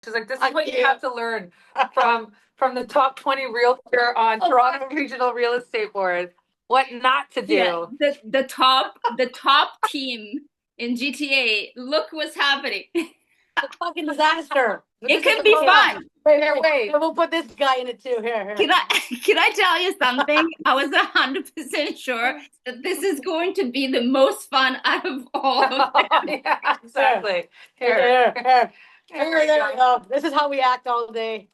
She's like, this is what you have to learn from the top 20 realtor on Toronto Regional Real Estate Board. What not to Yeah, do. the top team in GTA. Look what's happening. It's a fucking disaster. It This is could be fun. Wait. We'll put this guy in it too. Here. Can I can I tell you something? I was 100% sure that this is going to be the most fun out of all of them. Yeah, exactly. Here. There we There we go. go. This is how we act all day.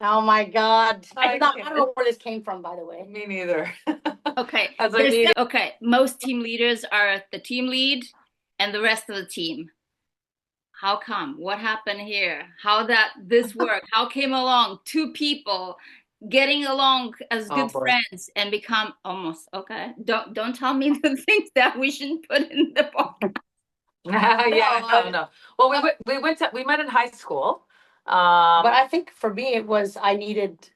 Oh my God. I don't know where this came from, by the way. Me neither. Okay. As I need. Okay. Most team leaders are the team lead and the rest of the team. How come? What happened here? How that this work? How came along two people getting along as Oh, good boy. friends and become almost okay? Don't tell me the things that we shouldn't put in the book. Yeah, no. Well, we met in high school. But I think for me, it was I needed.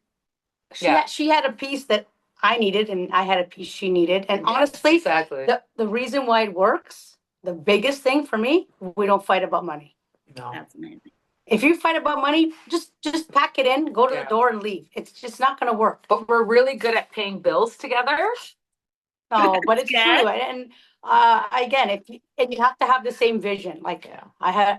Yeah. She had a piece that I needed, and I had a piece she needed. And Yes, honestly, exactly. the reason why it works, the biggest thing for me, we don't fight about money. No. That's amazing. If you fight about money, just pack it in, go to Yeah. the door, and leave. It's just not going to work. But we're really good at paying bills together. No, but it's Good. true. And again, and you have to have the same vision. Like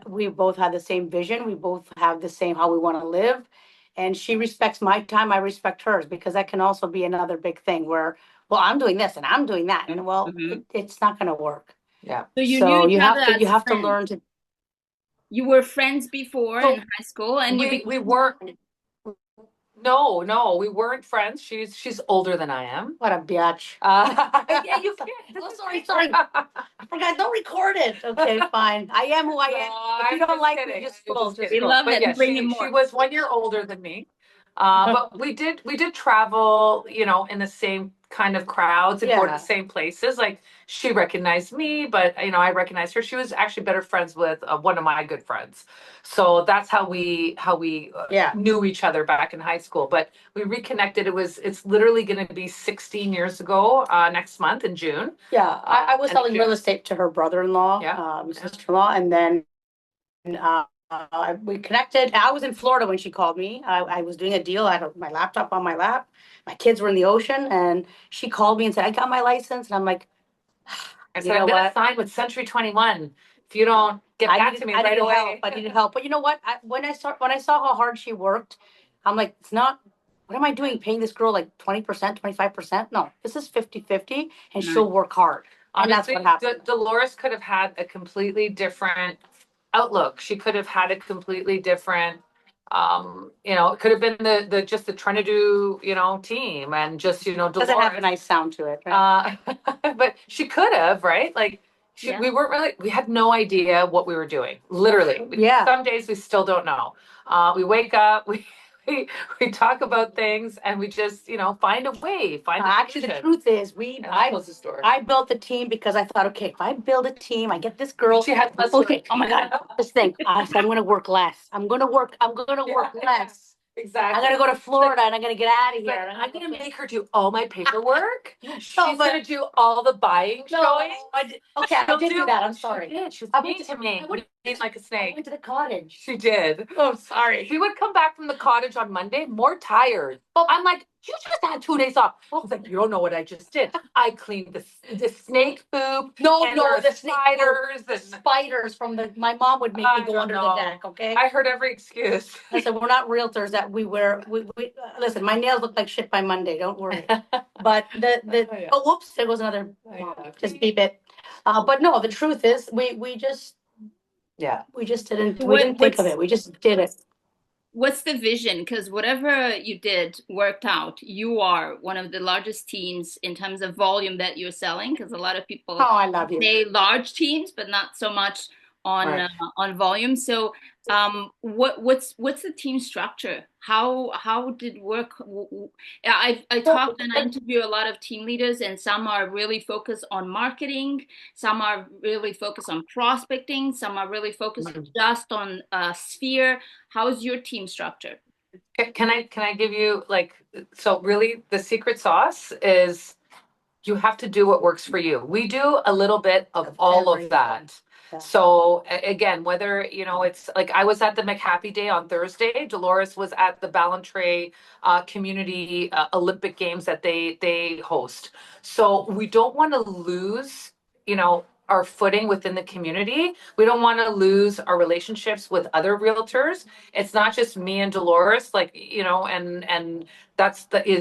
we both had the same vision. We both have the same how we want to live. And she respects my time. I respect hers, because that can also be another big thing where, well, I'm doing this and I'm doing that, and well, Mhm. it's not going to work. Yeah. So you knew each other as you have to friends. learn to. You were friends before So in high school, and we weren't. No, we weren't friends. She's older than I am. What a bitch. Yeah, you can. Oh, sorry. I forgot. Don't record it. Okay, fine. I am who I am. If you don't like me, just scroll. Just we scroll. love But it. yeah, Bring in she more. was 1 year older than me. But we did travel, in the same kind of crowds and go to the same places. Like, she recognized me, but I recognized her. She was actually better friends with one of my good friends. So that's how we knew each other back in high school. But we reconnected. It's literally going to be 16 years ago next month in June. Yeah, I was selling real estate to her brother-in-law, sister-in-law, and then we connected. I was in Florida when she called me. I was doing a deal. I had my laptop on my lap. My kids were in the ocean, and she called me and said, "I got my license." And I'm like, I said, I'm going to sign with Century 21 if you don't get back to me right away. Help. I needed help. But you know what? When I saw how hard she worked, I'm like, it's not. What am I doing? Paying this girl like 20%, 25%? No, this is 50-50, and she'll work hard. And Honestly, that's what happened. Dolores could have had a completely different outlook. She could have had a completely different, it could have been the just the Trinidad, team, and just, Dolores. Doesn't have a nice sound to it. Right? But she could have, right? Like, we weren't really, we had no idea what we were doing. Literally. Yeah. Some days we still don't know. We wake up, we talk about things, and we just, find a way, Actually, the truth is, I built the team because I thought, okay, if I build a team, I get this girl. She had less Okay, work. oh my God, this thing. I said, I'm going to work less. I'm going to work less. Exactly. I'm gonna go to Florida and I'm gonna get out of here. Like, I'm gonna make her do all my paperwork. She's but- gonna do all the buying, showing. Okay, I did do that. I'm sorry. She did. She was I mean went to me. She's like a I snake. went to the cottage. She did. Oh, sorry. She would come back from the cottage on Monday more tired. I'm like, you just had 2 days off. I was like, you don't know what I just did. I cleaned the snake poop. The spiders. The spiders from my mom would make me go under the deck. Okay. I heard every excuse. I said, we're not realtors that we listen, my nails look like shit by Monday. Don't worry. But whoops, there goes another. Just beep it. But no, the truth is, we just didn't think of it. We just did it. What's the vision? Because whatever you did worked out. You are one of the largest teams in terms of volume that you're selling. Because a lot of people I love you. say large teams, but not so much on volume. So, what's the team structure? How did work? I talked and I interview a lot of team leaders, and some are really focused on marketing, some are really focused on prospecting, some are really focused just on sphere. How's your team structure? Can I give you, so really the secret sauce is you have to do what works for you. We do a little bit of all of that. Yeah. So again, whether, it's like I was at the McHappy Day on Thursday, Dolores was at the Ballantrae Community Olympic Games that they host. So we don't want to lose, our footing within the community. We don't want to lose our relationships with other realtors. It's not just me and Dolores, like, and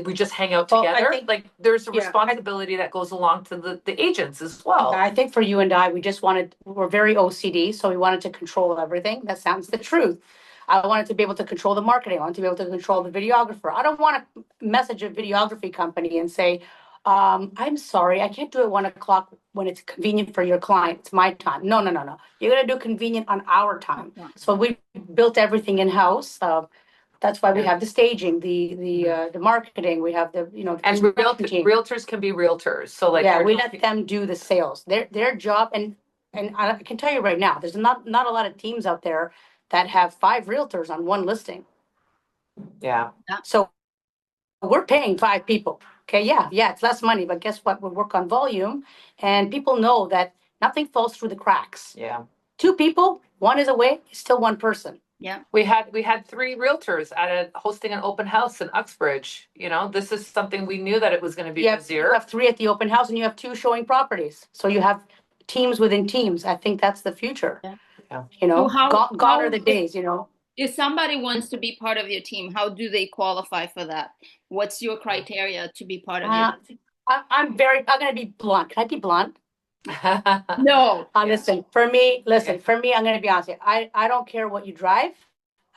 we just hang out Well, I together. think- Like there's a yeah, responsibility that goes along to the agents as well. I think for you and I, we're very OCD, so we wanted to control everything. That sounds the truth. I wanted to be able to control the marketing. I wanted to be able to control the videographer. I don't want to message a videography company and say, I'm sorry, I can't do it 1 o'clock when it's convenient for your client. It's my time. No, no, no, no. You're gonna do convenient on our time. So we built everything in-house. That's why we have the staging, the marketing, we have the, the And construction team. realtors can be realtors. So like, Yeah, there's we no- let them do the sales. Their job, and I can tell you right now, there's not a lot of teams out there that have 5 realtors on one listing. yeah. So we're paying 5 people. Okay, yeah, it's less money, but guess what? We work on volume, and people know that nothing falls through the cracks. Yeah. 2 people, one is away, it's still one person. Yeah. We had 3 realtors hosting an open house in Uxbridge. This is something we knew that it was going to be You busier. have 3 at the open house, and you have 2 showing properties. So you have teams within teams. I think that's the future. Yeah. Yeah. So Gone are the days. If somebody wants to be part of your team, how do they qualify for that? What's your criteria to be part of your team? I'm going to be blunt. Can I be blunt? No. Listen, for me, I'm going to be honest. I don't care what you drive.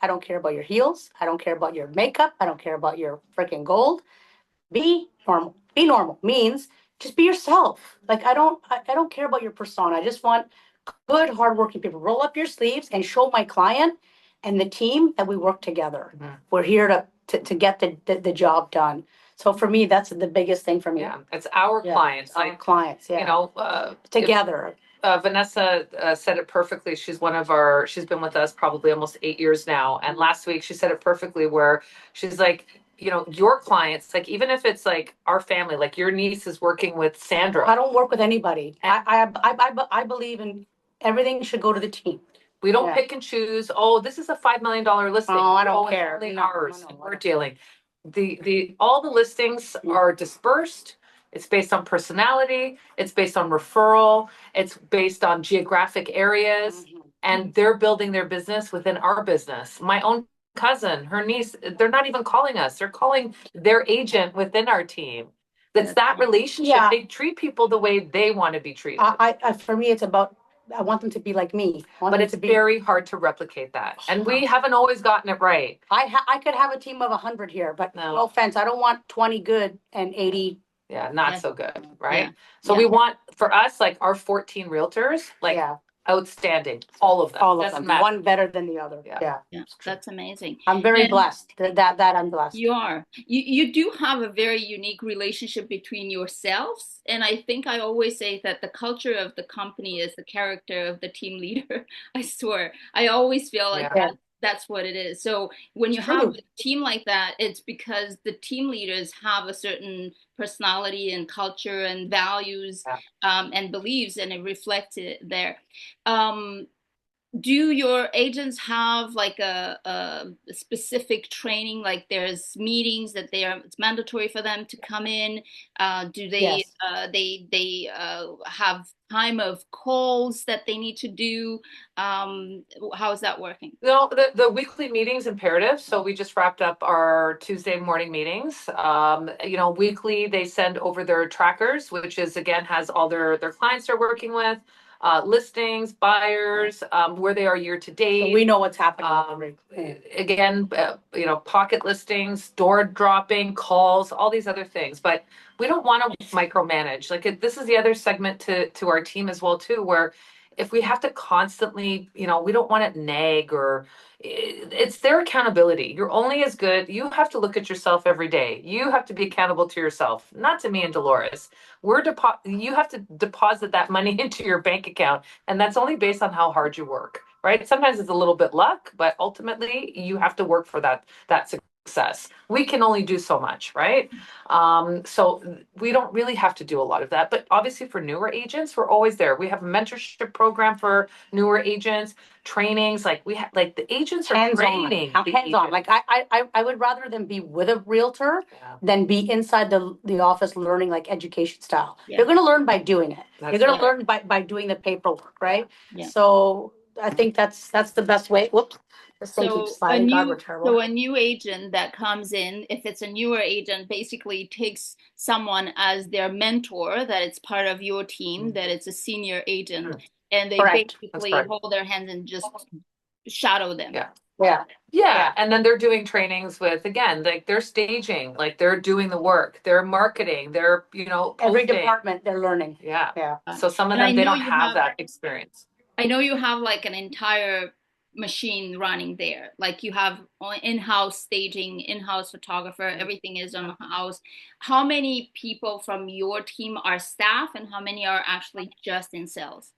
I don't care about your heels. I don't care about your makeup. I don't care about your freaking gold. Be normal. Be normal means just be yourself. Like I don't care about your persona. I just want good, hardworking people. Roll up your sleeves and show my client and the team that we work together. Mhm. We're here to get the job done. So for me, that's the biggest thing for me. Yeah, it's our Yeah, clients. our Like, clients, yeah. Together. Vanessa said it perfectly. She's been with us probably almost 8 years now. And last week she said it perfectly where she's like, your clients, like, even if it's like our family, like your niece is working with Sandra. I don't work with anybody. I believe in everything should go to the team. We don't pick and choose. Oh, this is a $5 million listing. Oh, I don't it's care. only No, ours. no, And I we're don't. dealing. All the listings are dispersed. It's based on personality. It's based on referral. It's based on geographic areas. And they're building their business within our business. My own cousin, her niece, they're not even calling us. They're calling their agent within our team. That's that relationship. Yeah. They treat people the way they want to be treated. For me, it's about, I want them to be like me. But it's very hard to replicate that. And we haven't always gotten it right. I could have a team of 100 here, but no offense, I don't want 20 good and 80. Yeah, not so good, right? Yeah. So we want, for us, like our 14 realtors, like Yeah, outstanding, all of them. all of Doesn't them, matter. one better than the other. Yeah. Yeah, Yeah, that's amazing. I'm very And blessed. That I'm blessed. you are. You do have a very unique relationship between yourselves. And I think I always say that the culture of the company is the character of the team leader. I swear. I always feel like Yeah. that's what it is. So when you have a team like that, it's because the team leaders have a certain personality and culture and values and beliefs, and it reflects it there. Do your agents have like a specific training, like there's meetings that it's mandatory for them to come in? Do they Yes. have time of calls that they need to do? How is that working? No, the weekly meetings imperative. So we just wrapped up our Tuesday morning meetings. Weekly they send over their trackers, which is again has all their clients they're working with, listings, buyers, where they are year to date. So we know what's happening. Again, pocket listings, door dropping, calls, all these other things. But we don't want to micromanage. Like this is the other segment to our team as well too, where if we have to constantly, we don't want to nag or it's their accountability. You're only as good. You have to look at yourself every day. You have to be accountable to yourself, not to me and Dolores. You have to deposit that money into your bank account, and that's only based on how hard you work, right? Sometimes it's a little bit luck, but ultimately you have to work for that process. We can only do so much, right? So we don't really have to do a lot of that. But obviously for newer agents, we're always there. We have a mentorship program for newer agents, trainings, like we have, like the agents are Hands-on, training. hands-on. Like I would rather than be with a realtor than be inside the office learning like education style. Yeah. You're gonna learn by doing it. That's You're gonna right. learn by doing the paperwork, right? Yeah. So I think that's the best way. Whoops, this thing keeps sliding. God, we're terrible. So a new agent that comes in, if it's a newer agent, basically takes someone as their mentor, that it's part of your team, that it's a senior agent, and they Correct. basically hold their hands and just shadow them. Yeah. Yeah. Yeah, and then they're doing trainings with, again, like they're staging, like they're doing the work, they're marketing, they're, you know, Every posting. department they're learning. Yeah. Yeah. So some of And I them, they know don't you have have- that experience. I know you have like an entire machine running there. Like you have in-house staging, in-house photographer, everything is on house. How many people from your team are staff and how many are actually just in sales?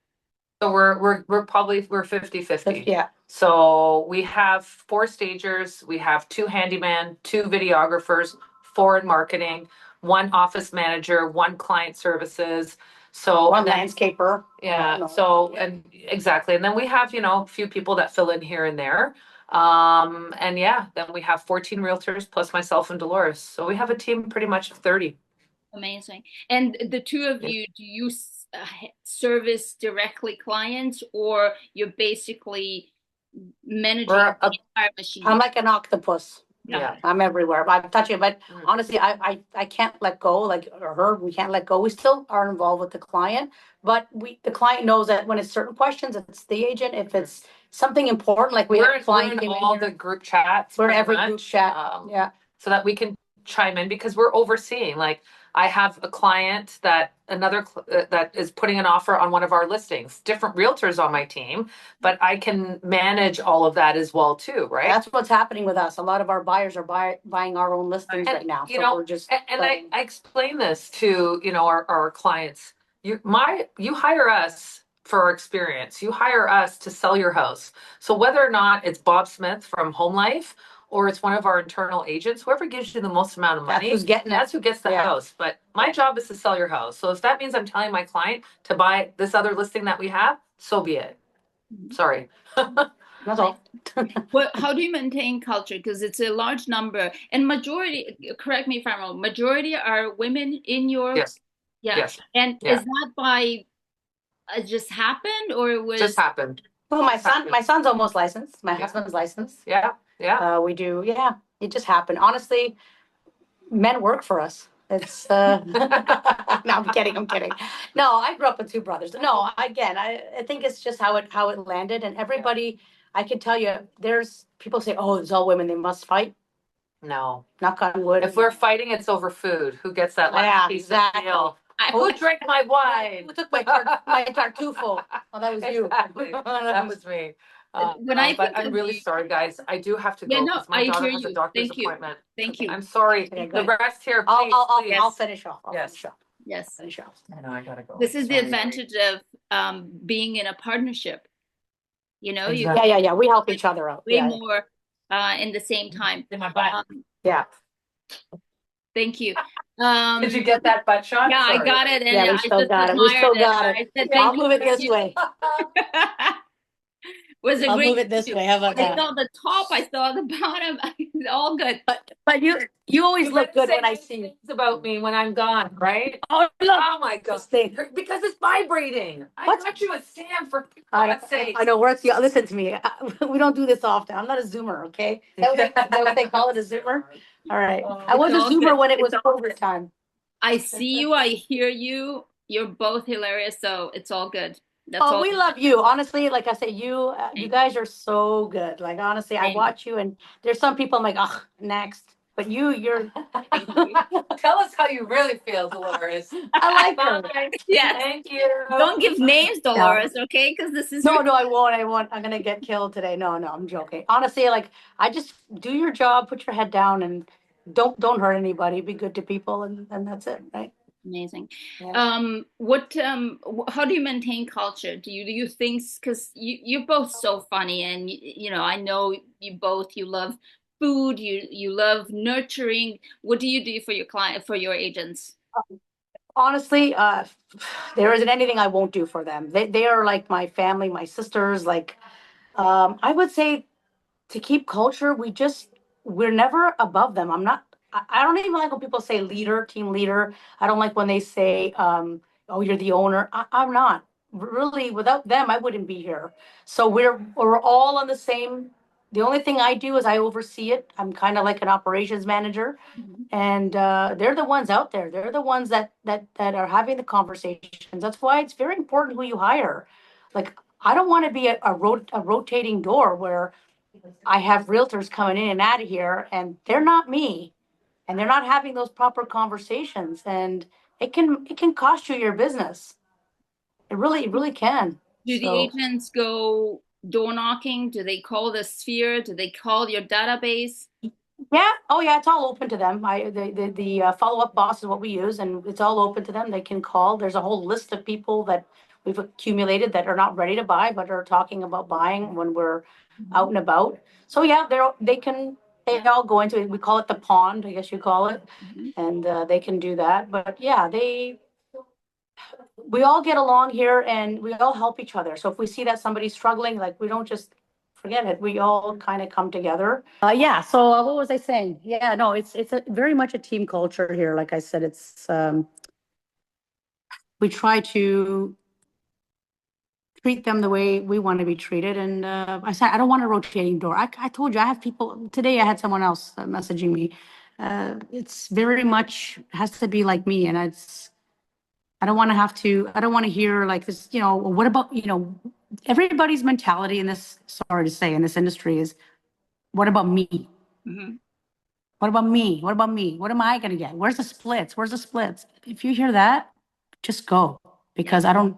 So we're probably 50-50. Yeah. So we have 4 stagers, we have 2 handyman, 2 videographers, 4 in marketing, 1 office manager, 1 client services. So One landscaper. yeah. So and exactly. And then we have, you know, a few people that fill in here and there. And yeah, then we have 14 realtors plus myself and Dolores. So we have a team pretty much of 30. Amazing. And the two of you, do you service directly clients or you're basically managing the entire machine? I'm like an octopus. Yeah. I'm everywhere. I'm touching, but honestly, I can't let go, like, or her, we can't let go. We still are involved with the client, but the client knows that when it's certain questions, it's the agent. If it's something important, like we're in all the group chats. We're in every group chat. Yeah. So that we can chime in because we're overseeing. Like I have a client that that is putting an offer on one of our listings, different realtors on my team, but I can manage all of that as well too, right? That's what's happening with us. A lot of our buyers are buying our own listings right now. You know, we're just and I explain this to, you know, our clients. You hire us for our experience. You hire us to sell your house. So whether or not it's Bob Smith from Home Life or it's one of our internal agents, whoever gives you the most amount of money, that's who gets the house. But my job is to sell your house. So if that means I'm telling my client to buy this other listing that we have, so be it. Sorry. That's all. Well, how do you maintain culture? Because it's a large number, and majority, correct me if I'm wrong, majority are women in your. Yes. Yeah. Yes. And is that by just happened or it was just happened? Well, my son's almost licensed. My husband's licensed. Yeah. Yeah. We do. Yeah. It just happened. Honestly, men work for us. It's no, I'm kidding. No, I grew up with 2 brothers. No, again, I think it's just how it landed. And everybody, I can tell you, there's people say, oh, it's all women, they must fight. No. Knock on wood. If we're fighting, it's over food. Who gets that last piece of meal? Who drank my wine? Who took my tartufo? Oh, that was you. Exactly. That was me. But I'm really sorry, guys. I do have to go. Yeah, no, my daughter hear has a you. doctor's Thank you. appointment. Thank you. I'm sorry. Okay, The rest here, please. I'll finish off. Yes. Finish off. I know I gotta go. This is the advantage of being in a partnership. You know, you Exactly. Yeah. We help each other out. way more in the same time. In my butt. Yeah. Thank you. Did you get that butt shot? Yeah, Sorry. I got it. And Yeah, we I still just got it. We still admired got I it. said, I'll thank move it you. this way. Was a I'll great move it this way. How about I that? saw the top, I saw the bottom. It's all good. But you always look good when I see you. things about me when I'm gone, right? Oh, look. Oh my God. Because it's vibrating. I got you a stand for God's sake. I know. Listen to me. We don't do this often. I'm not a Zoomer, okay? Is that what they call it, a Zoomer? All right. I was a Zoomer when it was overtime. I see you. I hear you. You're both hilarious. So it's all good. That's all. We love you. Honestly, like I say, you guys are so good. Like, honestly, I watch you and there's some people I'm like, ugh, next. But you're. Tell us how you really feel, Dolores. I like her. Yeah. Thank you. Don't give names, Dolores, okay? Because this is No, I won't. I'm gonna get killed today. No, I'm joking. Honestly, like I just do your job, put your head down, and don't hurt anybody. Be good to people, and that's it, right? amazing. Yeah. How do you maintain culture? Do you think, because you're both so funny and you know, I know you love food, you love nurturing. What do you do for your client, for your agents? Honestly, there isn't anything I won't do for them. They are like my family, my sisters. Like, I would say to keep culture, we're never above them. I don't even like when people say leader, team leader. I don't like when they say, oh, you're the owner. I'm not. Really, without them, I wouldn't be here. So we're all on the same. The only thing I do is I oversee it. I'm kind of like an operations manager, Mhm. and they're the ones out there. They're the ones that are having the conversations. That's why it's very important who you hire. Like, I don't want to be a rotating door where I have realtors coming in and out of here, and they're not me, and they're not having those proper conversations, and it can cost you your business. It really can. Do the So agents go door knocking? Do they call the sphere? Do they call your database? yeah, oh yeah, it's all open to them. The follow-up boss is what we use, and it's all open to them. They can call. There's a whole list of people that we've accumulated that are not ready to buy, but are talking about buying when we're out Mhm. and about. So yeah, they Yeah. all go into it. We call it the pond, I guess you call it, Mhm. and they can do that. But yeah, we all get along here, and we all help each other. So if we see that somebody's struggling, like, we don't just forget it. We all kind of come together. Yeah. So what was I saying? Yeah, no, it's a very much a team culture here. Like I said, it's we try to treat them the way we want to be treated. And I said, I don't want a rotating door. I told you, I have people today. I had someone else messaging me. It's very much has to be like me, and I don't want to have to. I don't want to hear like this. Well, what about everybody's mentality in this? Sorry to say, in this industry is, what about me? Mhm. What about me? What about me? What am I going to get? Where's the splits? Where's the splits? If you hear that, just go, Yeah. because I don't,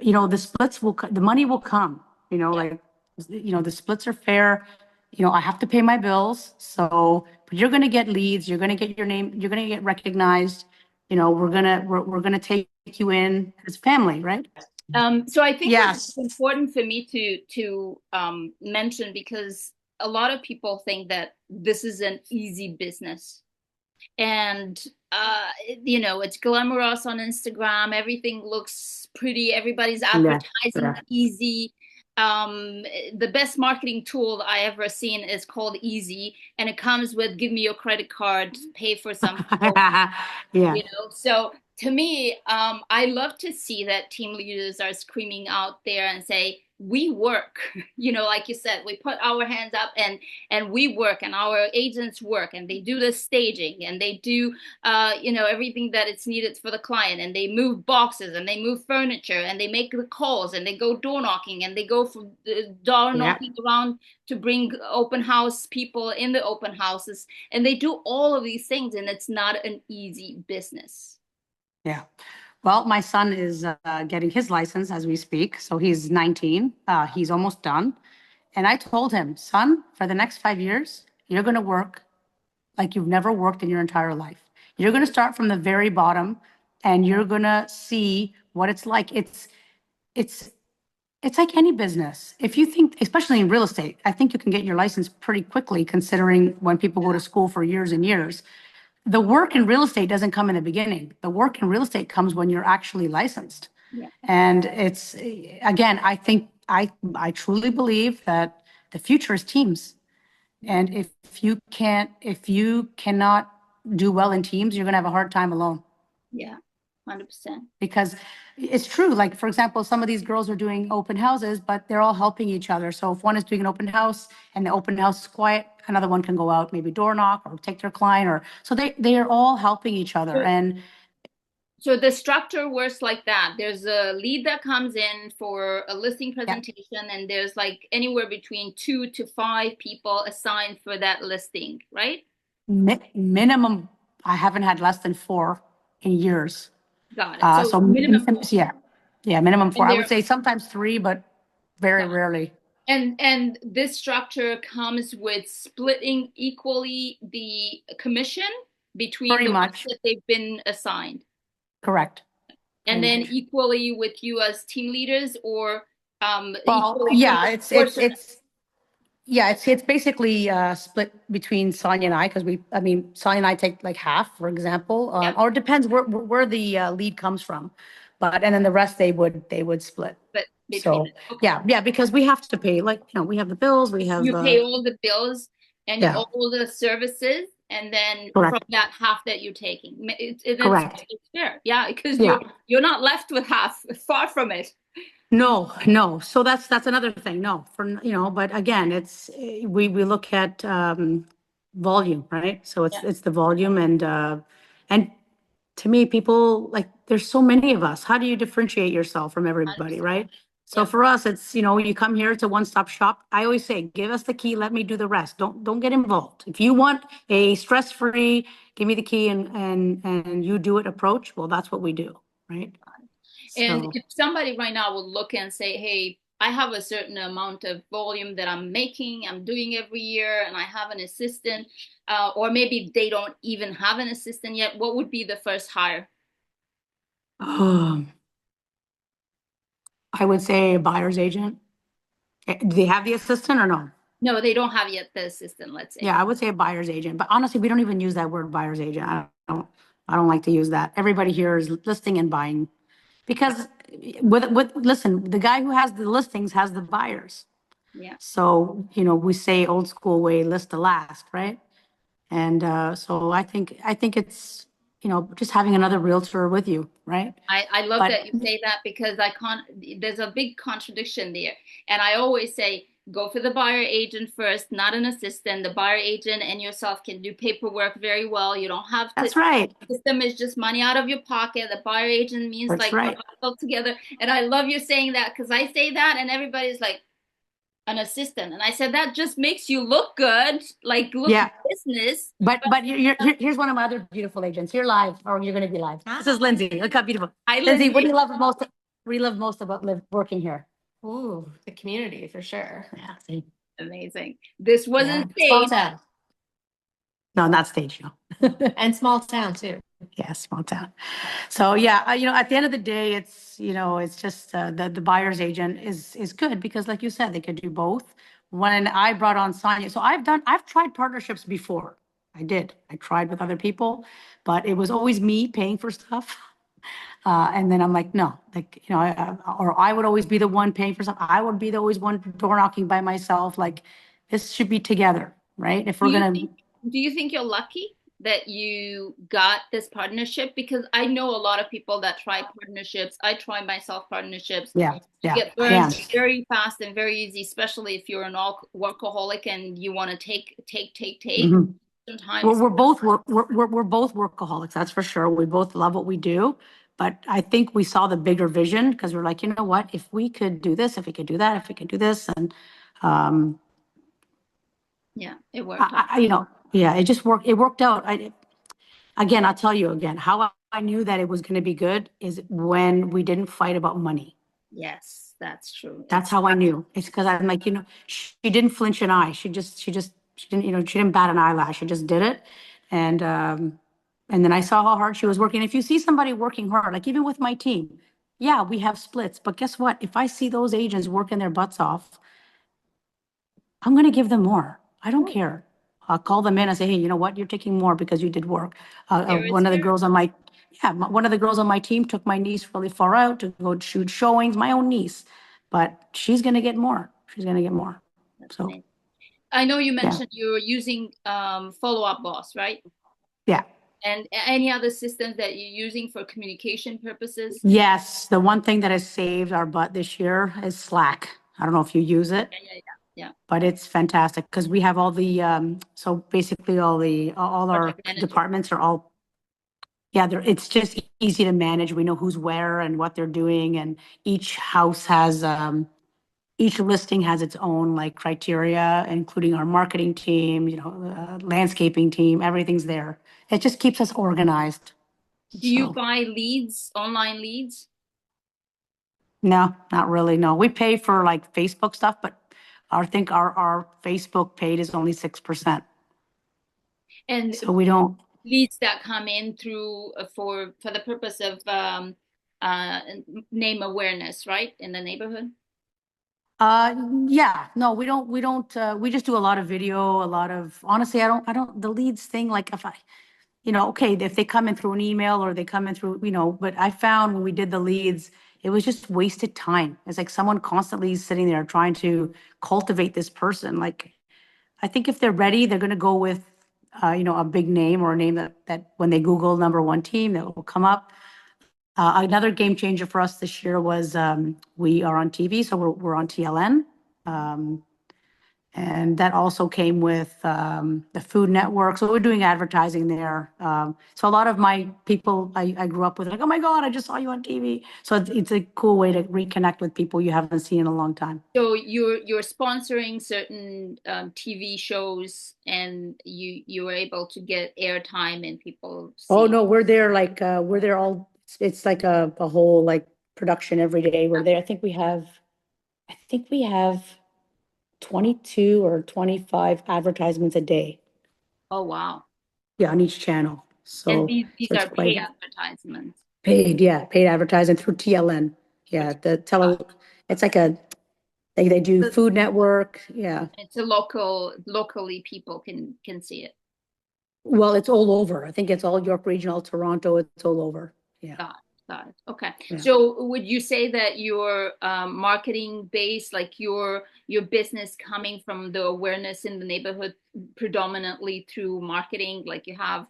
the splits the money will come, Yeah. like, the splits are fair. I have to pay my bills. So, but you're going to get leads. You're going to get your name. You're going to get recognized. We're going to take you in as family, right? So I think what's Yes. important for me to mention, because a lot of people think that this is an easy business, and it's glamorous on Instagram. Everything looks pretty. Everybody's Yeah. advertising Yeah. easy. The best marketing tool I ever seen is called Easy, and it comes with give me your credit card, pay for something. Yeah. So to me, I love to see that team leaders are screaming out there and say we work. Like you said, we put our hands up and we work, and our agents work, and they do the staging, and they do everything that it's needed for the client, and they move boxes, and they move furniture, and they make the calls, and they go door knocking, and they go for door Yeah. knocking around to bring open house people in the open houses, and they do all of these things, and it's not an easy business. Yeah. Well, my son is getting his license as we speak. So he's 19. He's almost done. And I told him, son, for the next 5 years, you're going to work like you've never worked in your entire life. You're going to start from the very bottom, and you're going to see what it's like. It's it's like any business. If you think, especially in real estate, I think you can get your license pretty quickly, considering when people go to school for years and years. The work in real estate doesn't come in the beginning. The work in real estate comes when you're actually licensed. Yeah. And it's, again, I truly believe that the future is teams. And if you cannot do well in teams, you're going to have a hard time alone. Yeah, 100%. Because it's true. Like, for example, some of these girls are doing open houses, but they're all helping each other. So if one is doing an open house and the open house is quiet, another one can go out, maybe door knock or take their client, or so they are all helping each other. And So the structure works like that. There's a lead that comes in for a listing yeah, presentation, and there's like anywhere between 2 to 5 people assigned for that listing, right? minimum, I haven't had less than 4 in years. Got it. So So minimum 4. yeah, minimum 4. And I would there, say sometimes 3, but very got it. rarely. And this structure comes with splitting equally the commission between Pretty the ones much that they've been assigned, correct. and Pretty then much. equally with you as team leaders, or Well, equally from yeah, the portion. Yeah, it's basically split between Sonya and I because Sonya and I take like half, for example, Yeah, or it depends where the lead comes from, but and then the rest they would split. but between So it. Okay. yeah, because we have to pay, like, we have the bills, we have You pay all the bills and yeah, all the services, and then from correct, that half that you're taking, correct. it's fair. Yeah, because Yeah. you're not left with half. Far from it. No, no. So that's another thing. No, but again, we look at volume, right? So Yeah, it's the volume, and to me, people, like, there's so many of us. How do you differentiate yourself from everybody, 100%. right? So Yeah, for us, it's, you come here, it's a one-stop shop. I always say, give us the key, let me do the rest. Don't get involved. If you want a stress-free, give me the key and you do it approach, well, that's what we do, right? and So. if somebody right now would look and say, "Hey, I have a certain amount of volume that I'm making, I'm doing every year, and I have an assistant," or maybe they don't even have an assistant yet, what would be the first hire? I would say a buyer's agent. Do they have the assistant or no? No, they don't have yet the assistant, let's say. Yeah, I would say a buyer's agent, but honestly, we don't even use that word buyer's agent. I don't like to use that. Everybody here is listing and buying because listen, the guy who has the listings has the buyers. Yeah. So, we say old school way, list the last, right? And so I think it's, just having another realtor with you, right? I love But that you say that because I can't, there's a big contradiction there. And I always say, go for the buyer agent first, not an assistant. The buyer agent and yourself can do paperwork very well. You don't have to, that's right. the system is just money out of your pocket. The buyer agent means That's like right. all together. And I love you saying that because I say that and everybody's like, an assistant. And I said, that just makes you look good, like look Yeah. business. But here's one of my other beautiful agents. You're live, or you're going to be live. This is Lindsay. Look how beautiful. Hi, Lindsay, what Lindsay. do you love most? What do you love most about working here? Ooh, the community for sure. Yeah, see. Amazing. This Yeah. wasn't Small staged. town. No, not stage, no. And small town too. Yeah, small town. So yeah, at the end of the day, it's just the buyer's agent is good because, like you said, they could do both. When I brought on Sonya, so I've tried partnerships before. I did. I tried with other people, but it was always me paying for stuff. And then I'm like, no, like, or I would always be the one paying for something. I would be always one door knocking by myself. Like, this should be together, right? If Do we're you gonna, think, do you think you're lucky that you got this partnership? Because I know a lot of people that try partnerships. I try myself partnerships. yeah, You yeah, get I am. burned very fast and very easy, especially if you're an all workaholic and you want to take. Mhm. Sometimes We're both workaholics, that's for sure. We both love what we do. But I think we saw the bigger vision because we're like, you know what, if we could do this, if we could do that, if we could do this, and yeah, it worked out. yeah, it worked out. Again, I'll tell you again, how I knew that it was going to be good is when we didn't fight about money. Yes, that's true. That's how I knew. It's because I'm like, she didn't flinch an eye. She didn't, she didn't bat an eyelash. She just did it. And then I saw how hard she was working. If you see somebody working hard, like even with my team, yeah, we have splits, but guess what? If I see those agents working their butts off, I'm going to give them more. I don't care. I'll call them in and say, hey, you know what? You're taking more because you did work. There is One of the fair. girls on my, yeah, one of the girls on my team took my niece really far out to go shoot showings, my own niece, but she's going to get more. She's going to get more. That's So, amazing. I know you yeah, mentioned you're using Follow Up Boss, right? yeah. And any other systems that you're using for communication purposes? Yes, the one thing that has saved our butt this year is Slack. I don't know if you use it, Yeah. but it's fantastic because we have all the, so basically all our Project manager. departments are all, yeah, it's just easy to manage. We know who's where and what they're doing, and each house has, each listing has its own like criteria, including our marketing team, landscaping team, everything's there. It just keeps us organized. Do you So, buy leads, online leads? no, not really. No, we pay for like Facebook stuff, but I think our Facebook paid is only 6%. And So we don't, leads that come in through for the purpose of uh, name awareness, right? In the neighborhood? Yeah, no, we just do a lot of video, a lot of, honestly, the leads thing, like if I, okay, if they come in through an email or they come in through, but I found when we did the leads, it was just wasted time. It's like someone constantly sitting there trying to cultivate this person. Like, I think if they're ready, they're going to go with, a big name or a name that when they Google number one team, that will come up. Another game changer for us this year was we are on TV, so we're on TLN. Um, and that also came with the Food Network. So we're doing advertising there. So a lot of my people I grew up with, like, oh my God, I just saw you on TV. So it's a cool way to reconnect with people you haven't seen in a long time. So you're sponsoring certain TV shows, and you were able to get airtime and people see. Oh no, we're there we're there all. It's like a whole like production every day. We're there. I think we have 22 or 25 advertisements a day. Oh wow. Yeah, on each channel. And So these it's are quite paid advertisements. paid, yeah, paid advertising through TLN. Yeah, it's like they do Food Network, yeah. It's a locally people can see it. Well, it's all over. I think it's all York Regional, Toronto, it's all over. Yeah. Got it. Okay. Yeah. So would you say that your marketing base, like your business coming from the awareness in the neighborhood predominantly through marketing, like you have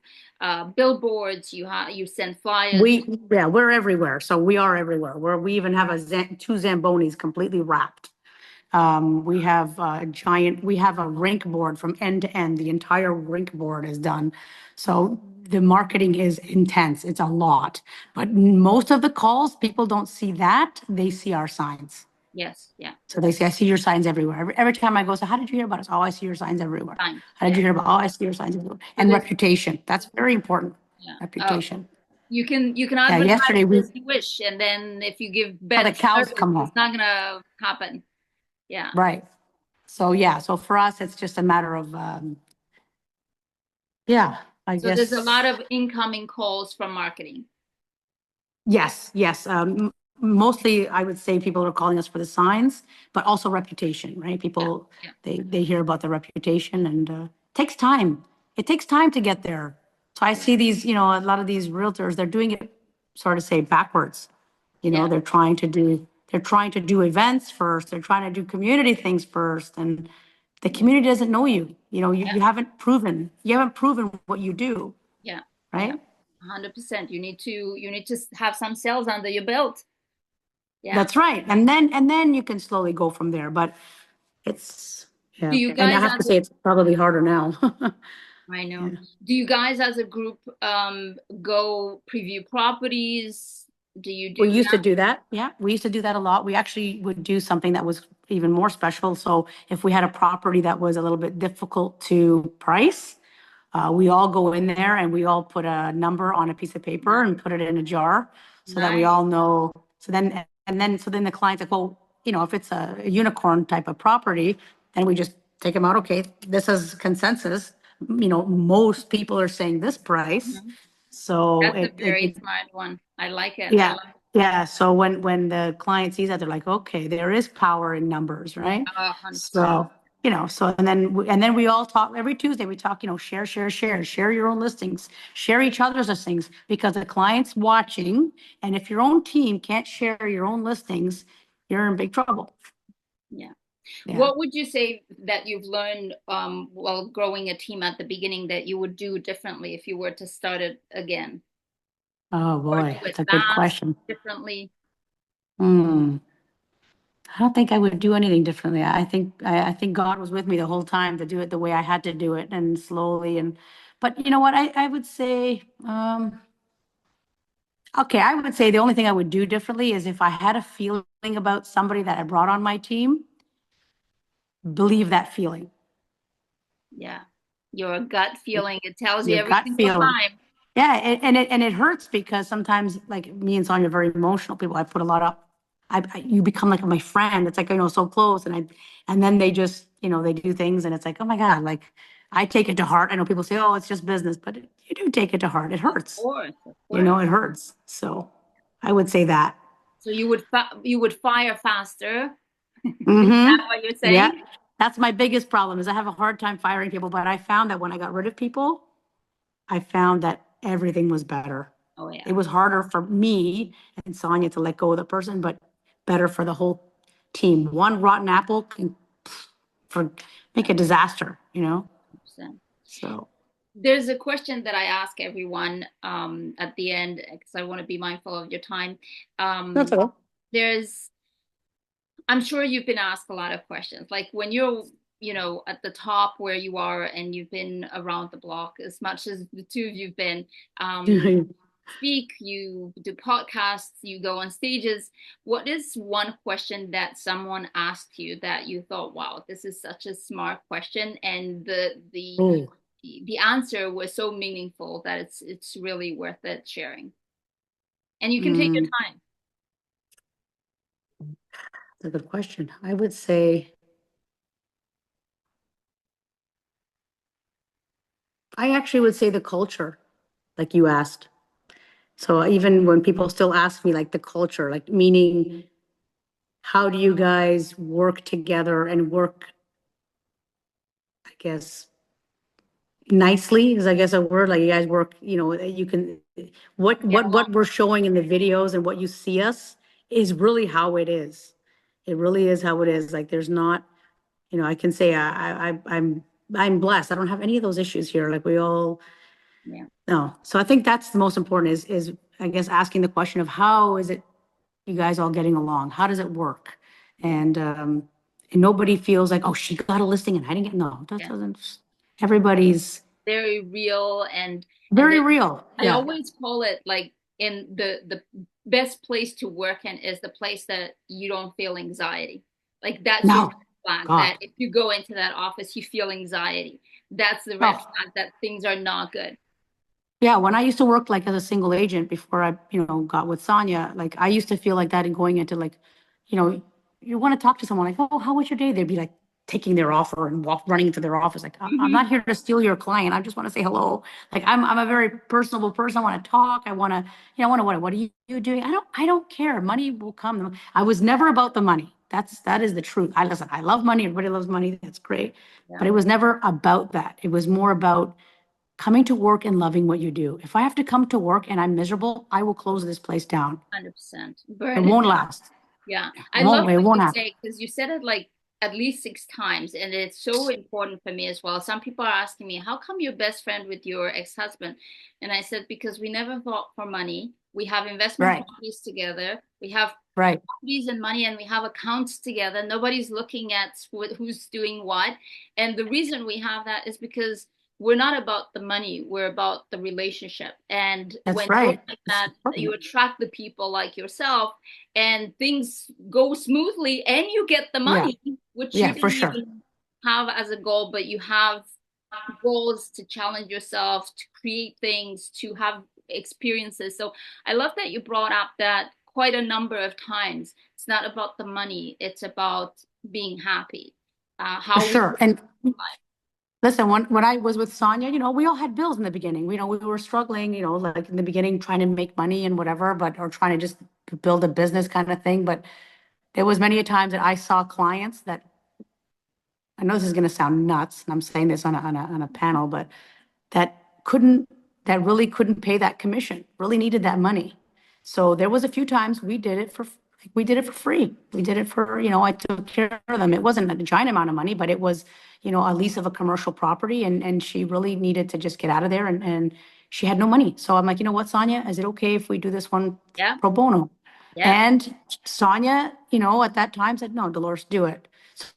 billboards, you send flyers? We're everywhere. So we are everywhere. We even have two Zambonis completely wrapped. We have we have a rink board from end to end. The entire rink board is done. So the marketing is intense. It's a lot. But most of the calls, people don't see that. They see our signs. Yes. Yeah. So they say, I see your signs everywhere. Every time I go, so how did you hear about us? Oh, I see your signs everywhere. Signs, How did you hear about? Oh, I see your signs everywhere. And reputation. That's very important. Yeah. Reputation. You can advertise yesterday as you wish, and then if you give bad the cows service, come home. it's not gonna happen. Yeah. Right. So so for us, it's just a matter of I So guess. there's a lot of incoming calls from marketing. Yes. Mostly, I would say people are calling us for the signs, but also reputation, right? People, they hear about the reputation, and it takes time. It takes time to get there. So I see these, a lot of these realtors, they're doing it sort of say backwards. They're trying to do events first. They're trying to do community things first, and the community doesn't know you. You haven't proven what you do. Yeah. Right. 100%. You need to have some sales under your belt. Yeah. That's right. And then you can slowly go from there. But it's Do you and guys I have to say it's probably harder now. I know. Do you guys as a group go preview properties? Do you do We used to do that. Yeah, we used to do that a lot. We actually would do something that was even more special. So if we had a property that was a little bit difficult to price, we all go in there and we all put a number on a piece of paper and put it in a jar so that we all know. So then the client's like, well, if it's a unicorn type of property, then we just take them out. Okay, this is consensus. Most people are saying this price. So that's a very smart one. I like it. Yeah. Yeah. So when the client sees that, they're like, okay, there is power in numbers, right? 100%. So, and then we all talk every Tuesday. We talk, share your own listings, share each other's listings, because the client's watching. And if your own team can't share your own listings, you're in big trouble. Yeah. What would you say that you've learned while growing a team at the beginning that you would do differently if you were to start it again? Oh boy, that's a good question. Differently. I don't think I would do anything differently. I think God was with me the whole time to do it the way I had to do it, and slowly. But you know what? I would say, okay, I would say the only thing I would do differently is if I had a feeling about somebody that I brought on my team, believe that feeling. Yeah, your gut feeling, it tells you Your every gut single feeling. time. Yeah, and it hurts because sometimes, like me and Sonya are very emotional people. I put a lot up. You become like my friend. It's like, so close, and then they just, they do things, and it's like, oh my God, like I take it to heart. I know people say, oh, it's just business, but you do take it to heart. It hurts. Of course. It hurts. So I would say that. So you would fire faster Mm-hmm. What you're Yeah. saying? That's my biggest problem is I have a hard time firing people, but I found that when I got rid of people, I found that everything was better. Oh yeah. It was harder for me and Sonya to let go of the person, but better for the whole team. One rotten apple can for make a disaster, you know? 100%. So There's a question that I ask everyone at the end because I want to be mindful of your time. that's Um, okay. there's, I'm sure you've been asked a lot of questions. Like when you're, at the top where you are and you've been around the block as much as the two of you've been, you speak, you do podcasts, you go on stages. What is one question that someone asked you that you thought, wow, this is such a smart question, and Oh, the answer was so meaningful that it's really worth it sharing. And you can take your mm, time. that's a good question. I would say I actually would say the culture, like you asked. So even when people still ask me like the culture, like meaning how do you guys work together and work, I guess, nicely is I guess a word, like you guys work, you can, what we're showing in the videos and what you see us is really how it is. It really is how it is. Like there's not, I can say I'm blessed. I don't have any of those issues here. Like we all, Yeah, no. So I think that's the most important is I guess asking the question of how is it you guys all getting along? How does it work? yeah, And nobody feels like, oh, she got a listing and I didn't get, no, that yeah. doesn't, everybody's Very real, and very then real. I Yeah. always call it like in the best place to work in is the place that you don't feel anxiety. Like that's your No, red flag, that God. if you go into that office, you feel anxiety. That's the red Oh, flag that things are not good. yeah. When I used to work like as a single agent before I, got with Sonya, like I used to feel like that and going into like, you know, you want to talk to someone like, oh, how was your day? They'd be like taking their offer and running into their office. Like, I'm not Hmm. here to steal your client. I just want to say hello. Like I'm a very personable person. I want to talk. I want to, what are you doing? I don't care. Money will come. I was never about the money. That is the truth. Listen, I love money. Everybody loves money. That's great. Yeah, But it was never about that. It was more about coming to work and loving what you do. If I have to come to work and I'm miserable, I will close this place down. 100%. It Burn it won't down. last. Yeah, It I love won't, it what won't you happen. say because you said it like at least 6 times, and it's so important for me as well. Some people are asking me, "How come you're best friend with your ex-husband?" And I said, "Because we never fought for money. We have investment Right, properties together. We have right. properties and money, and we have accounts together. Nobody's looking at who's doing what. And the reason we have that is because we're not about the money, we're about the relationship. And That's when you're right. like It's that, you important. attract the people like yourself, and things go smoothly, and you get the Yeah, money, which you yeah, for didn't sure. even have as a goal, but you have goals to challenge yourself, to create things, to have experiences. So I love that you brought up that quite a number of times. It's not about the money, it's about being happy. For How we sure. And listen, when I was with Sonya, we all had bills in the beginning. We were struggling, like in the beginning, trying to make money and whatever, or trying to just build a business kind of thing. But there was many a times that I saw clients that I know this is going to sound nuts, and I'm saying this on a panel, but that couldn't, that really couldn't pay that commission, really needed that money. So there was a few times we did it for free. We did it for, I took care of them. It wasn't a giant amount of money, but it was, a lease of a commercial property, and she really needed to just get out of there, and she had no money. So I'm like, you know what, Sonya, is it okay if we do this one Yeah, pro bono? yeah. And Sonya, at that time said, no, Dolores, do it.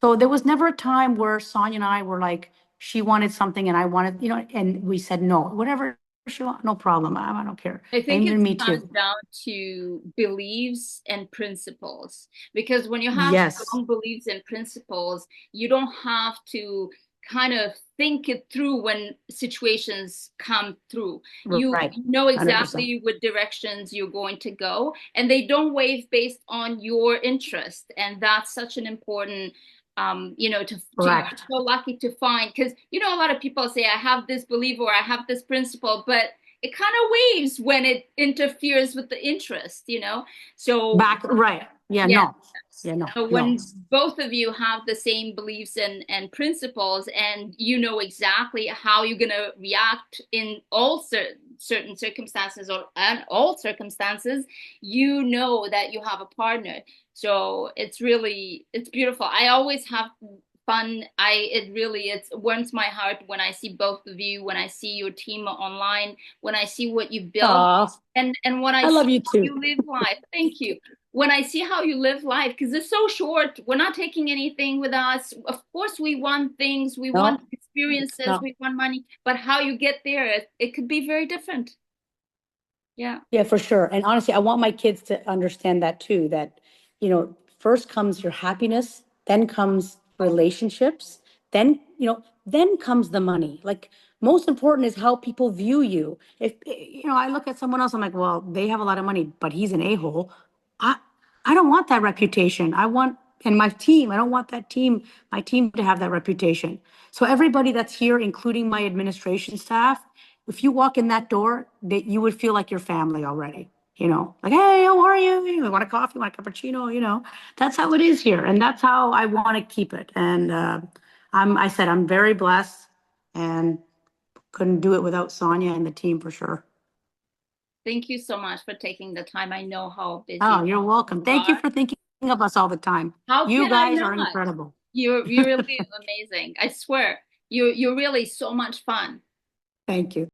So there was never a time where Sonya and I were like, she wanted something and I wanted, and we said no, whatever she want, no problem. I don't care. I think And it even me comes too. down to beliefs and principles. Because when you have Yes, strong beliefs and principles, you don't have to kind of think it through when situations come through. You right. know 100%. exactly what directions you're going to go, and they don't wave based on your interest. And that's such an important to you're Correct. so lucky to find, because a lot of people say I have this belief or I have this principle, but it kind of waves when it interferes with the interest. So Back, right. Yeah, yeah, no. Yeah, no, when no. both of you have the same beliefs and principles, and you know exactly how you're going to react in all certain circumstances, or and all circumstances, you know that you have a partner. So it's beautiful. I always have fun. It warms my heart when I see both of you, when I see your team online, when I see what you build, Aw, and when I I see love you how too. you live life. Thank you. When I see how you live life, because it's so short, we're not taking anything with us. Of course, we want things, we No, want experiences, no. we want money, but how you get there, it could be very different. Yeah. Yeah, for sure. And honestly, I want my kids to understand that too, that, first comes your happiness, then comes relationships, then comes the money. Like, most important is how people view you. If, I look at someone else, I'm like, well, they have a lot of money, but he's an a-hole. I, I don't want that reputation. And I don't want my team to have that reputation. So everybody that's here, including my administration staff, if you walk in that door, that you would feel like your family already. Like, hey, how are you? You want a coffee? Want a cappuccino? That's how it is here, and that's how I want to keep it. And I said I'm very blessed, and couldn't do it without Sonya and the team for sure. Thank you so much for taking the time. I know how busy Oh, you're welcome. you Thank you are. for thinking of us all the time. How You can I guys are not? incredible. You're really amazing. I swear. You're really so much fun. Thank you.